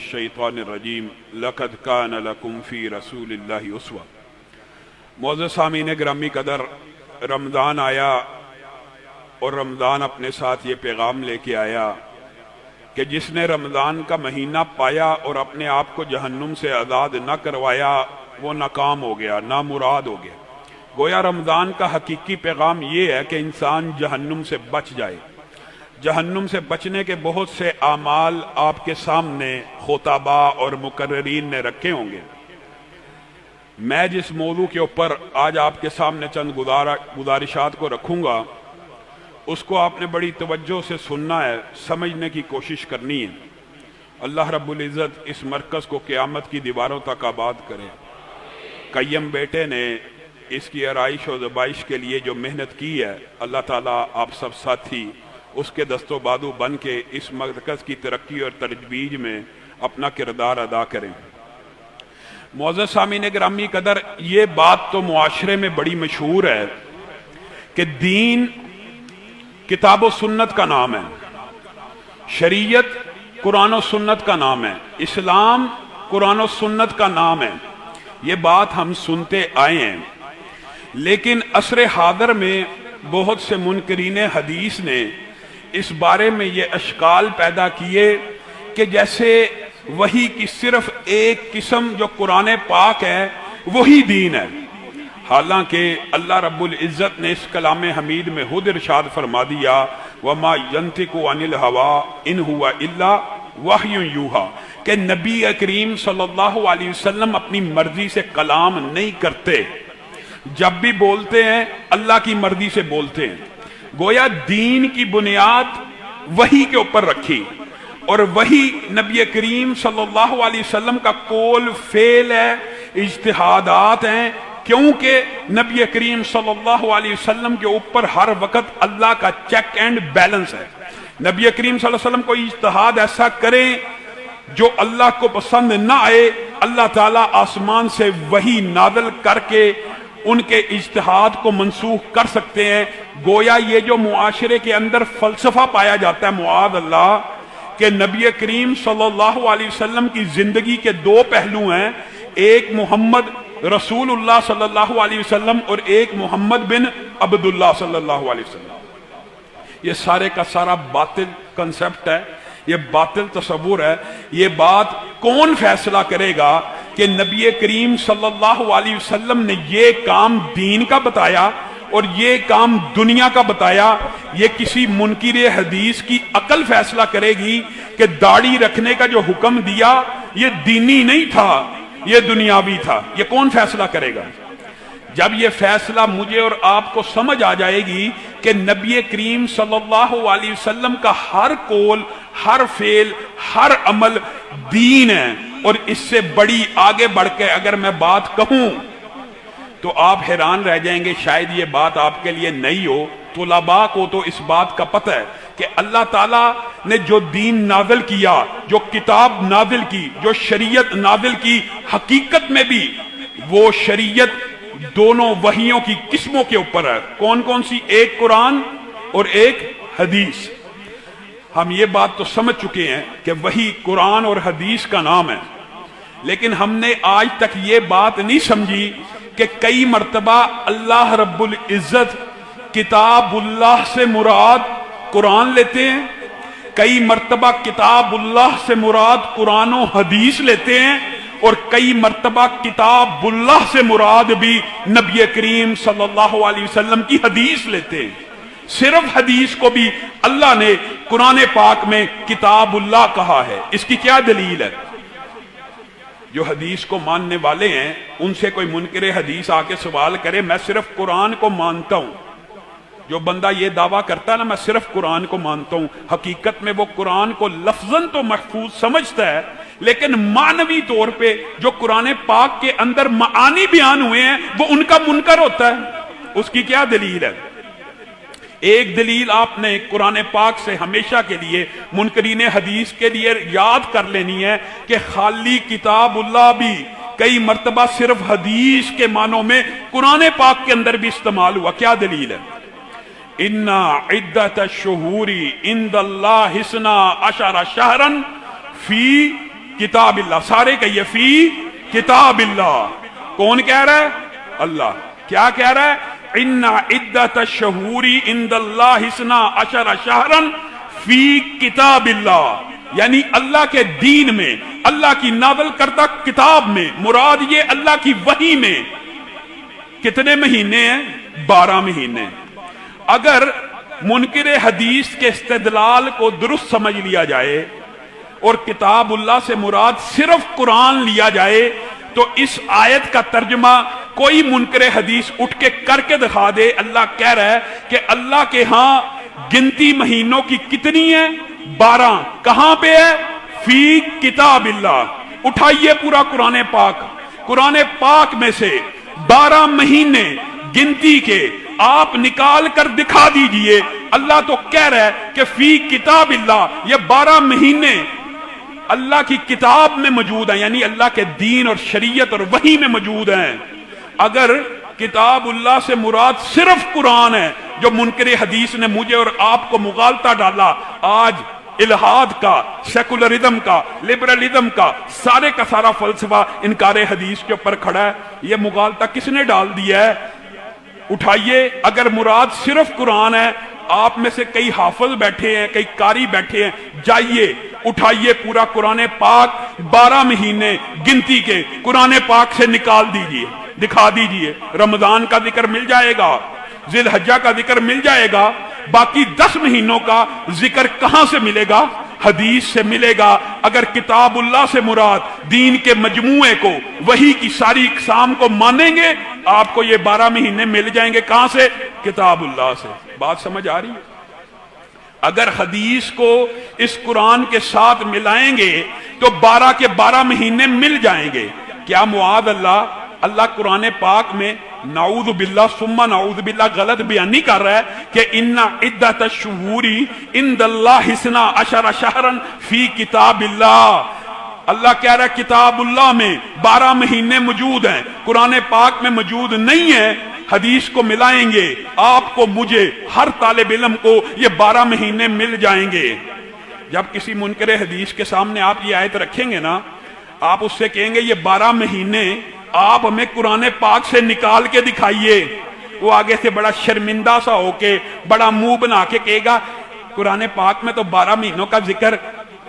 मिनश्शैतानिर्रजीम लक़द कान लकुम फ़ी रसूलिल्लाहि उस्वा। मुअज़्ज़ज़ सामीन ग्रामी कदर, रमज़ान आया और रमज़ान अपने साथ ये पैगाम लेके आया कि जिसने रमज़ान का महीना पाया और अपने आप को जहन्नुम से आज़ाद न करवाया वो नाकाम हो गया, नामुराद हो गया। गोया रमज़ान का हकीकी पैगाम ये है कि इंसान जहन्नुम से बच जाए। जहन्नुम से बचने के बहुत से आमाल आपके सामने खुताबा और मुकर्ररीन ने रखे होंगे। मैं जिस मौजू के ऊपर आज आपके सामने चंद गुजारिशात को रखूंगा उसको आपने बड़ी तवज्जो से सुनना है, समझने की कोशिश करनी है। अल्लाह रब्बुल इज़्ज़त इस मरकज़ को क़यामत की दीवारों तक आबाद करे। कय्यम बेटे ने इसकी आराइश और ज़बाइश के लिए जो मेहनत की है, अल्लाह ताला आप सब साथी उसके दस्तोबादू बन के इस मरकज़ की तरक्की और तजवीज़ में अपना किरदार अदा करें। मुअज़्ज़ज़ सामीन ग्रामी कदर, ये बात तो मुआशरे में बड़ी मशहूर है कि दीन किताब और सुन्नत का नाम है, शरीयत कुरान और सुन्नत का नाम है, इस्लाम कुरान और सुन्नत का नाम है। ये बात हम सुनते आए हैं, लेकिन असर हादर में बहुत से मुनकरीन हदीस ने इस बारे में ये अश्काल पैदा किए कि जैसे वही की सिर्फ एक किस्म जो कुरान पाक है वही दीन है। हालांकि अल्लाह रब्बुल इज़्ज़त ने इस कलाम हमीद में खुद इरशाद फरमा दिया, वमा यंतिकु अनिल हवा इन हुआ इल्ला वह्युन यूहा, कि नबी करीम सल्लल्लाहु अलैहि वसल्लम अपनी मर्जी से कलाम नहीं करते। जब भी बोलते हैं अल्लाह की मर्जी से बोलते हैं। गोया दीन की बुनियाद वही के ऊपर रखी और वही नबी करीम सल्लल्लाहु अलैहि वसल्लम का कौल फेल है, इज्तिहादात हैं, क्योंकि नबी करीम सल्लल्लाहु अलैहि वसल्लम के ऊपर हर वक्त अल्लाह का चेक एंड बैलेंस है। नबी करीम सल्लल्लाहु अलैहि वसल्लम को इज्तिहाद ऐसा करें जो अल्लाह को पसंद ना आए, अल्लाह ताला आसमान से वही नाज़िल करके उनके इज्तिहाद को मनसूख कर सकते हैं। गोया ये जो मुआशरे के अंदर फलसफा पाया जाता है, मुआद अल्लाह, के नबी करीम सल्लल्लाहु अलैहि वसल्लम की जिंदगी के दो पहलू हैं, एक मोहम्मद रसूलुल्लाह सल्लल्लाहु अलैहि वसल्लम और एक मोहम्मद बिन अब्दुल्लाह सल्लल्लाहु अलैहि वसल्लम। ये सारे का सारा बातिल कंसेप्ट है, ये बातिल तस्वुर है। ये बात कौन फैसला करेगा कि नबी करीम सल्लल्लाहु अलैहि वसल्लम ने ये काम दीन का बताया और ये काम दुनिया का बताया? ये किसी मुनकिर हदीस की अकल फैसला करेगी कि दाढ़ी रखने का जो हुक्म दिया ये दीनी नहीं था, ये दुनियावी था। ये कौन फैसला करेगा? जब ये फैसला मुझे और आपको समझ आ जाएगी कि नबी करीम सल्लल्लाहु अलैहि वसल्लम का हर कौल, हर फेल, हर अमल दीन है, और इससे बड़ी आगे बढ़ के अगर मैं बात कहूं तो आप हैरान रह जाएंगे, शायद ये बात आपके लिए नई हो। तुलबा को तो इस बात का पता है कि अल्लाह ताला ने जो दीन नाज़िल किया, जो किताब नाज़िल की, जो शरीयत नाज़िल की, हकीकत में भी वो शरीयत दोनों वहियों की किस्मों के ऊपर है। कौन कौन सी? एक कुरान और एक हदीस। हम ये बात तो समझ चुके हैं कि वही कुरान और हदीस का नाम है, लेकिन हमने आज तक ये बात नहीं समझी कि कई मर्तबा अल्लाह रब्बुल इज़्ज़त किताबुल्लाह से मुराद कुरान लेते हैं, कई मर्तबा किताबुल्लाह से मुराद कुरान और हदीस लेते हैं, और कई मर्तबा किताबुल्लाह से मुराद भी नबी करीम सल्लल्लाहु अलैहि वसल्लम की हदीस लेते हैं। सिर्फ हदीस को भी अल्लाह ने कुरान पाक में किताबुल्लाह कहा है। इसकी क्या दलील है? जो हदीस को मानने वाले हैं उनसे कोई मुनकिर हदीस आके सवाल करे, मैं सिर्फ कुरान को मानता हूं। जो बंदा ये दावा करता है ना, मैं सिर्फ कुरान को मानता हूं, हकीकत में वो कुरान को लफ्जन तो महफूज समझता है, लेकिन मानवी तौर पे जो कुरान पाक के अंदर मानी बयान हुए हैं वो उनका मुनकर होता है। उसकी क्या दलील है? एक दलील आपने कुरान पाक से हमेशा के लिए मुनकरीन हदीस के लिए याद कर लेनी है कि खाली किताबुल्लाह भी कई मर्तबा सिर्फ हदीस के मानों में कुरान पाक के अंदर भी इस्तेमाल हुआ। क्या दलील है? इन्ना इद्दत शुहूरी इंदल्लाह हिस्ना अशरा शहरन फी किताबिल्लाह। सारे कहिए फी किताबिल्लाह। कौन कह रहा है? अल्लाह। क्या कह रहा है? इन्ना इद्दत शहूरी इंदल्लाह हिस्ना अशर शहरन फी किताबिल्लाह। यानी अल्लाह के दीन में, अल्लाह की नावल करदा किताब में, मुराद ये अल्लाह की वही में कितने महीने हैं? 12 महीने। अगर मुनकिर हदीस के इस्तेदलाल को दुरुस्त समझ लिया जाए और किताबुल्लाह से मुराद सिर्फ कुरान लिया जाए तो इस आयत का तर्जुमा कोई मुनकिर हदीस उठ के करके दिखा दे। अल्लाह कह रहा है कि अल्लाह के यहां गिनती महीनों की कितनी है? 12। कहां पे है? फी किताबिल्लाह। उठाइए पूरा कुरान पाक, कुरान पाक में से 12 महीने गिनती के आप निकाल कर दिखा दीजिए। अल्लाह तो कह रहा है कि फी किताबिल्लाह, ये 12 महीने अल्लाह की किताब में मौजूद हैं, यानी अल्लाह के दीन और शरीयत और वही में मौजूद हैं। अगर किताबुल्लाह से मुराद सिर्फ कुरान है, जो मुनकिर हदीस ने मुझे और आपको मुगालता डाला, आज इल्हाद का, सेकुलरिज्म का, लिबरलिज्म का सारे का सारा फलसफा इनकार हदीस के ऊपर खड़ा है। यह मुगालता किसने डाल दिया है? उठाइए, अगर मुराद सिर्फ कुरान है, आप में से कई हाफिज बैठे हैं, कई कारी बैठे हैं, जाइए उठाइए पूरा कुरान पाक 12 महीने गिनती के कुरान पाक से निकाल दीजिए, दिखा दीजिए। रमजान का जिक्र मिल जाएगा, जिलहज्जा का जिक्र मिल जाएगा, बाकी 10 महीनों का जिक्र कहां से मिलेगा? हदीस से मिलेगा। अगर किताबुल्लाह से मुराद दीन के मजमूए को, वही की सारी इकसाम को मानेंगे, आपको ये 12 महीने मिल जाएंगे। कहां से? किताबुल्लाह से। बात समझ आ रही है? अगर हदीस को इस कुरान के साथ मिलाएंगे तो 12 के 12 महीने मिल जाएंगे। क्या मुआद अल्लाह, अल्लाह कुरान पाक में नाऊज़ु बिल्लाह सुम्मा नाऊज़ु बिल्लाह गलत बयानी कर रहा है कि इन्ना इद्दत शुहूरी इंदल्लाह हिस्ना अशर शहरन फी किताबिल्लाह। अल्लाह कह रहा है किताबुल्लाह में 12 महीने मौजूद हैं, कुरान पाक में मौजूद नहीं है। हदीस को मिलाएंगे, आपको, मुझे, हर तालिब इल्म को ये 12 महीने मिल जाएंगे। जब किसी मुनकिर हदीस के सामने आप ये आयत रखेंगे ना, आप उससे कहेंगे ये 12 महीने आप हमें कुरान पाक से निकाल के दिखाइए। वो आगे से बड़ा शर्मिंदा सा होके, बड़ा मुंह बना के कहेगा कुरान पाक में तो 12 महीनों का जिक्र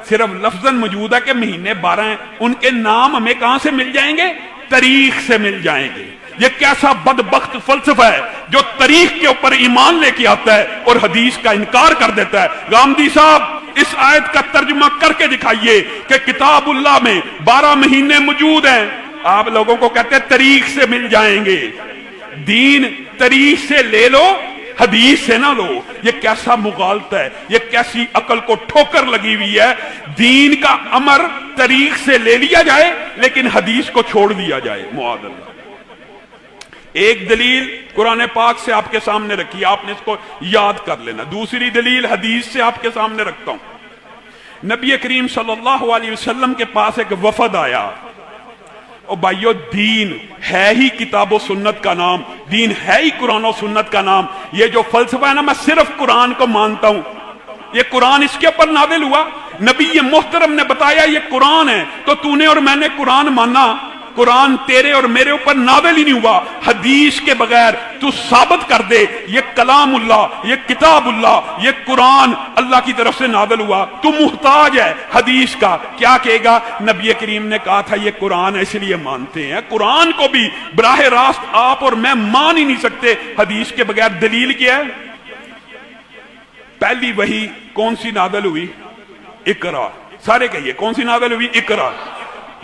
सिर्फ लफ्जन मौजूद है कि महीने 12 हैं। उनके नाम हमें कहां से मिल जाएंगे? तारीख से मिल जाएंगे। ये कैसा बदबख्त फलसफा है जो तारीख के ऊपर ईमान लेके आता है और हदीस का इनकार कर देता है। गामदी साहब, इस आयत का तर्जुमा करके दिखाइए कि किताबुल्लाह में 12 महीने मौजूद हैं। आप लोगों को कहते हैं तारीख से मिल जाएंगे। दीन तारीख से ले लो, हदीस से ना लो। ये कैसा मुगालता है, ये कैसी अकल को ठोकर लगी हुई है। दीन का अमर तारीख से ले लिया जाए लेकिन हदीस को छोड़ दिया जाए। मुआदल्ला। एक दलील कुरान पाक से आपके सामने रखी, आपने इसको याद कर लेना। दूसरी दलील हदीस से आपके सामने रखता हूं। नबी करीम सल्लल्लाहु अलैहि वसल्लम के पास एक वफद आया। और भाइयों, दीन है ही किताब और सुन्नत का नाम, दीन है ही कुरान और सुन्नत का नाम। ये जो फलसफा है ना, मैं सिर्फ कुरान को मानता हूं, ये कुरान इसके ऊपर नाजिल हुआ, नबी ये मोहतरम ने बताया ये कुरान है, तो तूने और मैंने कुरान माना। कुरान तेरे और मेरे ऊपर नाजिल ही नहीं हुआ। हदीस के बगैर तू साबित कर दे ये कलामुल्लाह, ये किताबुल्लाह, ये कुरान अल्लाह की तरफ से नाजिल हुआ। तू मुहताज है हदीस का। क्या कहेगा? नबी करीम ने कहा था ये कुरान है इसलिए मानते हैं। कुरान को भी बराह रास्त आप और मैं मान ही नहीं सकते हदीस के बगैर। दलील क्या है? पहली वही कौन सी नाजिल हुई? इकरा। सारे कहिए कौन सी नाजिल हुई? इकरा।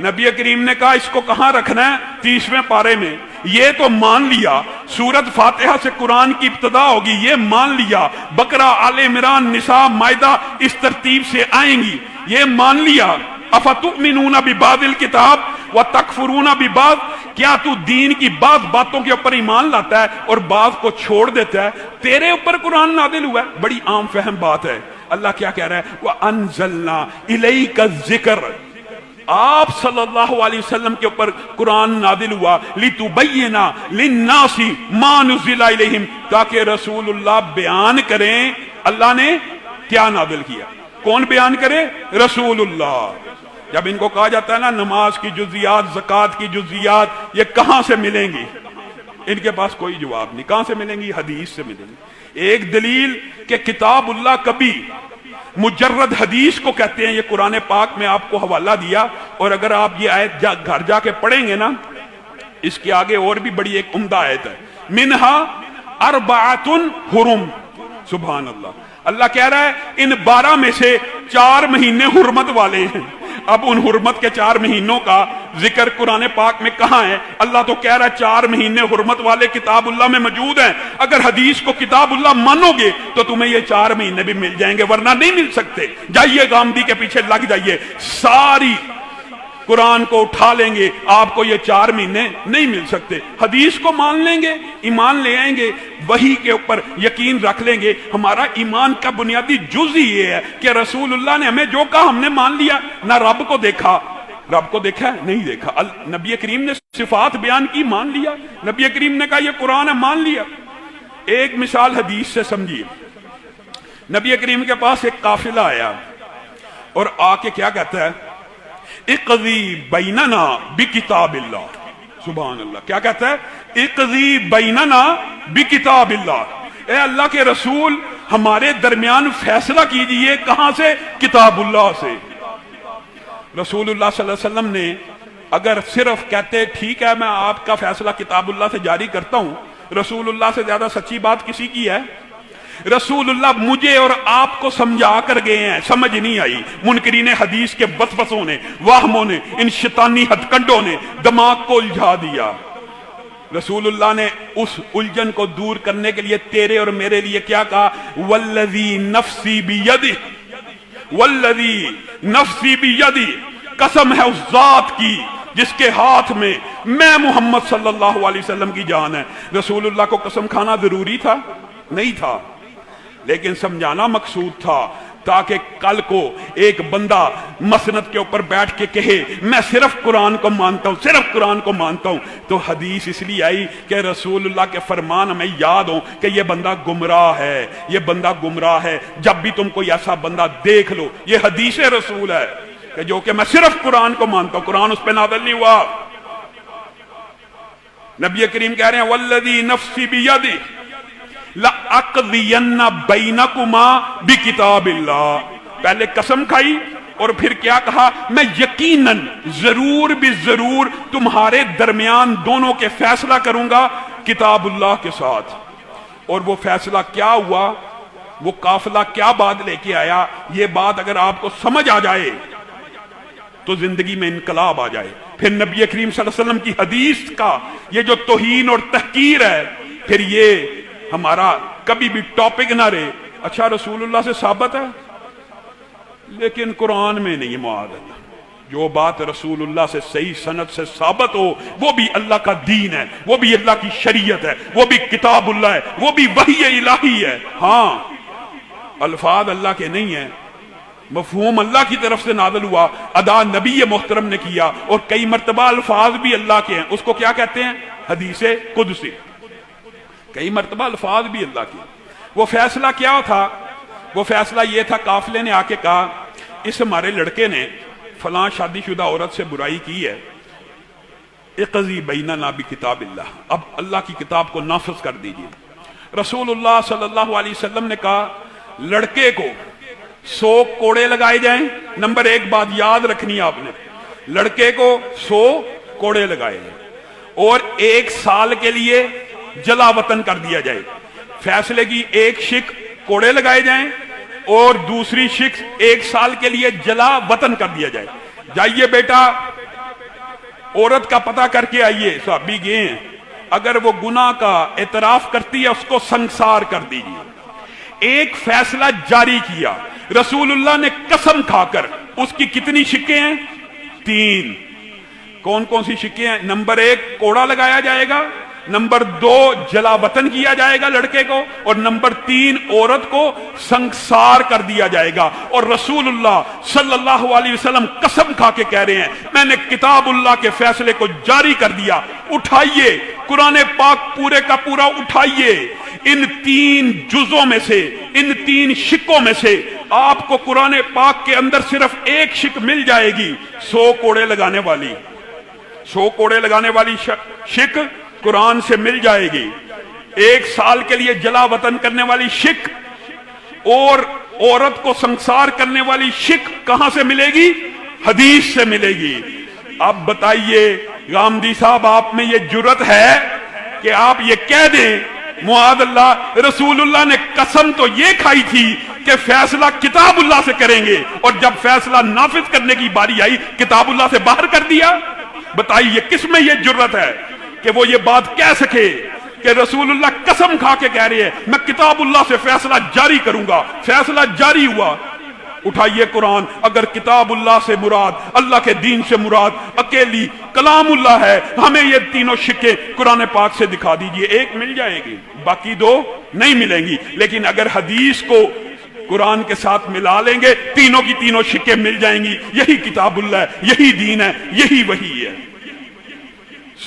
नबी करीम ने कहा इसको कहां रखना है? 30वें पारे में। ये तो मान लिया सूरत फातिहा से कुरान की इब्तिदा होगी, ये मान लिया। बकरा, आले इमरान, निसा, मायदा इस तरतीब से आएंगी, ये मान लिया। अफतुमिनूना बिबादिल किताब व तकफुरूना बिबाद। क्या तू दीन की बात बातों के ऊपर ईमान लाता है और बात को छोड़ देता है? तेरे ऊपर कुरान नादिल हुआ है, बड़ी आम फहम बात है। अल्लाह क्या कह रहा है? व अनज़लना इलैका ज़िक्र। आप सल्लल्लाहु अलैहि वसल्लम के ऊपर कुरान नादिल हुआ लितुबय्यिना लिन्नासी मा नुज़िला इलैहिम, ताकि रसूलुल्लाह बयान करें। अल्लाह ने क्या नादिल किया? कौन बयान करे? रसूलुल्लाह। جب ان کو کہا جاتا ہے نا نماز کی جزیات، زکوٰۃ کی جزیات یہ کہاں سے ملیں گی، ان کے پاس کوئی جواب نہیں۔ کہاں سے ملیں گی؟ حدیث سے ملیں گی۔ ایک دلیل کہ کتاب اللہ کبھی مجرد حدیث کو کہتے ہیں، یہ قرآن پاک میں آپ کو حوالہ دیا، اور اگر آپ یہ آیت گھر جا کے پڑھیں گے نا، اس کے آگے اور بھی بڑی ایک عمدہ آیت ہے، منہا اربعۃ حرم، سبحان اللہ۔ اللہ کہہ رہا ہے ان 12 میں سے 4 مہینے حرمت والے ہیں۔ اب ان حرمت کے 4 مہینوں کا ذکر قرآن پاک میں کہاں ہے؟ اللہ تو کہہ رہا ہے 4 مہینے حرمت والے کتاب اللہ میں موجود ہیں۔ اگر حدیث کو کتاب اللہ مانو گے تو تمہیں یہ 4 مہینے بھی مل جائیں گے، ورنہ نہیں مل سکتے۔ جائیے گامدی کے پیچھے لگ جائیے، ساری قرآن کو اٹھا لیں گے، آپ کو یہ 4 مہینے نہیں مل سکتے۔ حدیث کو مان لیں گے، ایمان لے آئیں گے، وحی کے اوپر یقین رکھ لیں گے۔ ہمارا ایمان کا بنیادی جز ہی یہ ہے کہ رسول اللہ نے ہمیں جو کہا ہم نے مان لیا۔ نہ رب کو دیکھا، رب کو دیکھا ہے نہیں دیکھا، نبی کریم نے صفات بیان کی، مان لیا۔ نبی کریم نے کہا یہ قرآن ہے، مان لیا۔ ایک مثال حدیث سے سمجھیے، نبی کریم کے پاس ایک قافلہ آیا اور آ کے کیا کہتا ہے؟ اقضی بیننا بکتاب اللہ، سبحان اللہ۔ کیا کہتا ہے؟ اقضی بیننا بکتاب اللہ، اے اللہ کے رسول ہمارے درمیان فیصلہ کیجئے۔ کہاں سے؟ کتاب اللہ سے۔ رسول اللہ صلی اللہ علیہ وسلم نے اگر صرف کہتے ٹھیک ہے میں آپ کا فیصلہ کتاب اللہ سے جاری کرتا ہوں، رسول اللہ سے زیادہ سچی بات کسی کی ہے؟ رسول اللہ مجھے اور آپ کو سمجھا کر گئے ہیں، سمجھ نہیں آئی، منکرین حدیث کے وسوسوں نے، واہموں نے، ان شیطانی ہتھ کنڈوں نے دماغ کو الجھا دیا۔ رسول اللہ نے اس الجھن کو دور کرنے کے لیے تیرے اور میرے لیے کیا کہا؟ والذی نفسی بیدہ، والذی نفسی بیدہ، قسم ہے اس ذات کی جس کے ہاتھ میں میں محمد صلی اللہ علیہ وسلم کی جان ہے۔ رسول اللہ کو قسم کھانا ضروری تھا؟ نہیں تھا، لیکن سمجھانا مقصود تھا تاکہ کل کو ایک بندہ مسند کے اوپر بیٹھ کے کہے میں صرف قرآن کو مانتا ہوں، صرف قرآن کو مانتا ہوں۔ تو حدیث اس لیے آئی کہ رسول اللہ کے فرمان ہمیں یاد ہوں کہ یہ بندہ گمراہ ہے، یہ بندہ گمراہ ہے۔ جب بھی تم کوئی ایسا بندہ دیکھ لو، یہ حدیث رسول ہے کہ جو کہ میں صرف قرآن کو مانتا ہوں، قرآن اس پہ نازل نہیں ہوا۔ نبی کریم کہہ رہے ہیں والذی نفسی بیدہ لَأَقْضِيَنَّ بَيْنَكُمَا بِكِتَابِ اللَّهِ، پہلے قسم کھائی اور پھر کیا کہا؟ میں یقیناً ضرور بھی ضرور تمہارے درمیان دونوں کے فیصلہ کروں گا کتاب اللہ کے ساتھ۔ اور وہ فیصلہ کیا ہوا؟ وہ قافلہ کیا بات لے کے آیا؟ یہ بات اگر آپ کو سمجھ آ جائے تو زندگی میں انقلاب آ جائے۔ پھر نبی کریم صلی اللہ علیہ وسلم کی حدیث کا یہ جو توہین اور تحقیر ہے، پھر یہ ہمارا کبھی بھی ٹاپک نہ رہے۔ اچھا رسول اللہ سے ثابت ہے لیکن قرآن میں نہیں، معاذ اللہ۔ جو بات رسول اللہ سے صحیح سند سے ثابت ہو وہ بھی اللہ کا دین ہے، وہ بھی اللہ کی شریعت ہے، وہ بھی کتاب اللہ ہے، وہ بھی وحی الہی ہے۔ ہاں الفاظ اللہ کے نہیں ہیں، مفہوم اللہ کی طرف سے نازل ہوا، ادا نبی محترم نے کیا، اور کئی مرتبہ الفاظ بھی اللہ کے ہیں۔ اس کو کیا کہتے ہیں؟ حدیث قدسی۔ کئی مرتبہ الفاظ بھی اللہ کی۔ وہ فیصلہ کیا تھا؟ وہ فیصلہ یہ تھا، قافلے نے آ کے کہا اس ہمارے لڑکے نے فلاں شادی شدہ عورت سے برائی کی ہے، اقضی بیننا بکتاب اللہ، اب اللہ کی کتاب کو نافذ کر دیجیے۔ رسول اللہ صلی اللہ علیہ وسلم نے کہا لڑکے کو 100 کوڑے لگائے جائیں۔ نمبر 1 بات یاد رکھنی آپ نے، لڑکے کو 100 کوڑے لگائے جائیں اور 1 سال کے لیے جلا وطن کر دیا جائے۔ فیصلے کی ایک شک کوڑے لگائے جائیں اور دوسری شک 1 سال کے لیے جلا وطن کر دیا جائے۔ جائیے بیٹا عورت کا پتہ کر کے آئیے، صحابی گئے ہیں، اگر وہ گناہ کا اعتراف کرتی ہے اس کو سنگسار کر دیجیے۔ ایک فیصلہ جاری کیا رسول اللہ نے قسم کھا کر۔ اس کی کتنی شکیں ہیں؟ 3۔ کون کون سی شکیں ہیں؟ نمبر 1 کوڑا لگایا جائے گا، نمبر 2 جلا وطن کیا جائے گا لڑکے کو، اور نمبر 3 عورت کو سنگسار کر دیا جائے گا۔ اور رسول اللہ صلی اللہ علیہ وسلم قسم کھا کے کہہ رہے ہیں میں نے کتاب اللہ کے فیصلے کو جاری کر دیا۔ اٹھائیے قرآن پاک پورے کا پورا اٹھائیے، ان 3 जुज़ों में से, इन 3 शिकों में से आपको कुरान पाक के अंदर सिर्फ एक शिक मिल जाएगी, 100 कोड़े लगाने वाली, 100 कोड़े लगाने वाली शिक कुरान से मिल जाएगी। 1 साल के लिए जला वतन करने वाली शिक और औरत को संसार करने वाली शिक कहां से मिलेगी? हदीस से मिलेगी। अब बताइए गामदी साहब, आप में ये जुर्रत है कि आप ये कह दें मुआदल्लाह रसूलुल्लाह ने कसम तो ये खाई थी कि फैसला किताबुल्लाह से करेंगे, और जब फैसला नाफिज करने की बारी आई किताबुल्लाह से बाहर कर दिया। बताइए किसमें ये जुर्रत है कि वो ये बात कह सके कि रसूलुल्लाह कसम खा के कह रहे हैं मैं किताबुल्लाह से फैसला जारी करूंगा। फैसला जारी हुआ। उठाइए कुरान, अगर किताबुल्लाह से मुराद, अल्लाह के दीन से मुराद अकेली कलामुल्लाह है, हमें ये तीनों शिक्के कुरान पाक से दिखा दीजिए, एक मिल जाएगी, बाकी 2 नहीं मिलेंगी। लेकिन अगर हदीस को कुरान के साथ मिला लेंगे, तीनों की तीनों शिक्के मिल जाएंगी। यही किताबुल्लाह है, यही दीन है, यही वही है।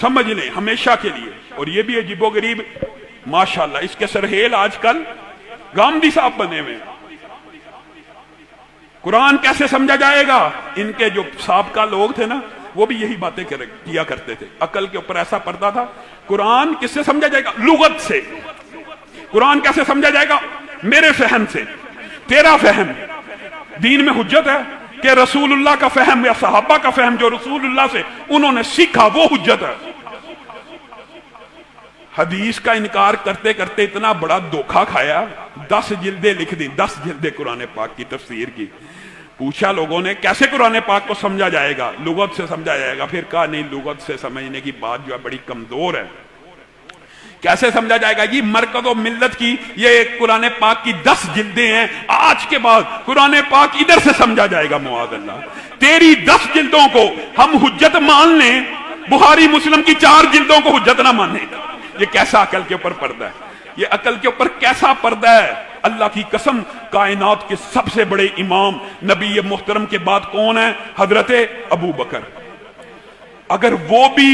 समझ लें हमेशा के लिए। और ये भी अजीबोगरीब, माशाल्लाह इसके सरहेल आजकल गामदी साहब बने हुए। कुरान कैसे समझा जाएगा? इनके जो साबका लोग थे ना, वो भी यही बातें किया करते थे। अकल के ऊपर ऐसा पर्दा था। कुरान किससे समझा जाएगा? लुगत से। कुरान कैसे समझा जाएगा? मेरे फहम से, तेरा फहम। दीन में हुज्जत है कि रसूलुल्लाह का फहम या सहाबा का फहम जो रसूलुल्लाह से उन्होंने सीखा, वो हुज्जत है। हदीस का इनकार करते करते इतना बड़ा धोखा खाया, 10 जिल्दें लिख दी, 10 जिल्दें कुरान पाक की तफसीर की। पूछा लोगों ने कैसे कुरान पाक को समझा जाएगा? लुगत से समझा जाएगा। फिर कहा नहीं, लुगत से समझने की बात जो है बड़ी कमजोर है। कैसे समझा जाएगा? ये मरकज़ व मिल्लत की ये कुरान पाक की 10 जिल्दें हैं। आज के बाद कुरान पाक इधर से समझा जाएगा। मुआज़ल्लाह, तेरी 10 जिल्दों को हम हुज्जत मान लें, बुखारी मुस्लिम की 4 जिल्दों को हुज्जत ना माने। ये कैसा अकल के ऊपर पर्दा है? ये अकल के ऊपर कैसा पर्दा है? अल्लाह की कसम, कायनात के सबसे बड़े इमाम नबी मुहतरम के बाद कौन है? हजरत अबू बकर। अगर वो भी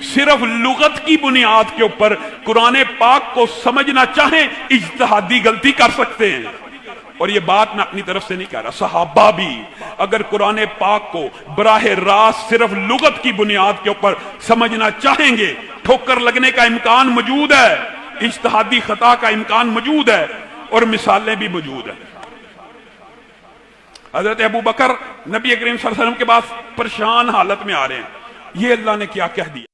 सिर्फ लुगत की बुनियाद के ऊपर कुरान पाक को समझना चाहें, इज्तिहादी गलती कर सकते हैं। और ये बात मैं अपनी तरफ से नहीं कह रहा, सहाबा भी अगर कुरान पाक को बराह रास्त सिर्फ लुगत की बुनियाद के ऊपर समझना चाहेंगे, ठोकर लगने का इम्कान मौजूद है, इज्तिहादी खता का इम्कान मौजूद है, और मिसालें भी मौजूद है। हजरत अबू बकर नबी करीम सल्लल्लाहु अलैहि वसल्लम के पास परेशान हालत में आ रहे हैं। ये अल्लाह ने क्या कह दिया?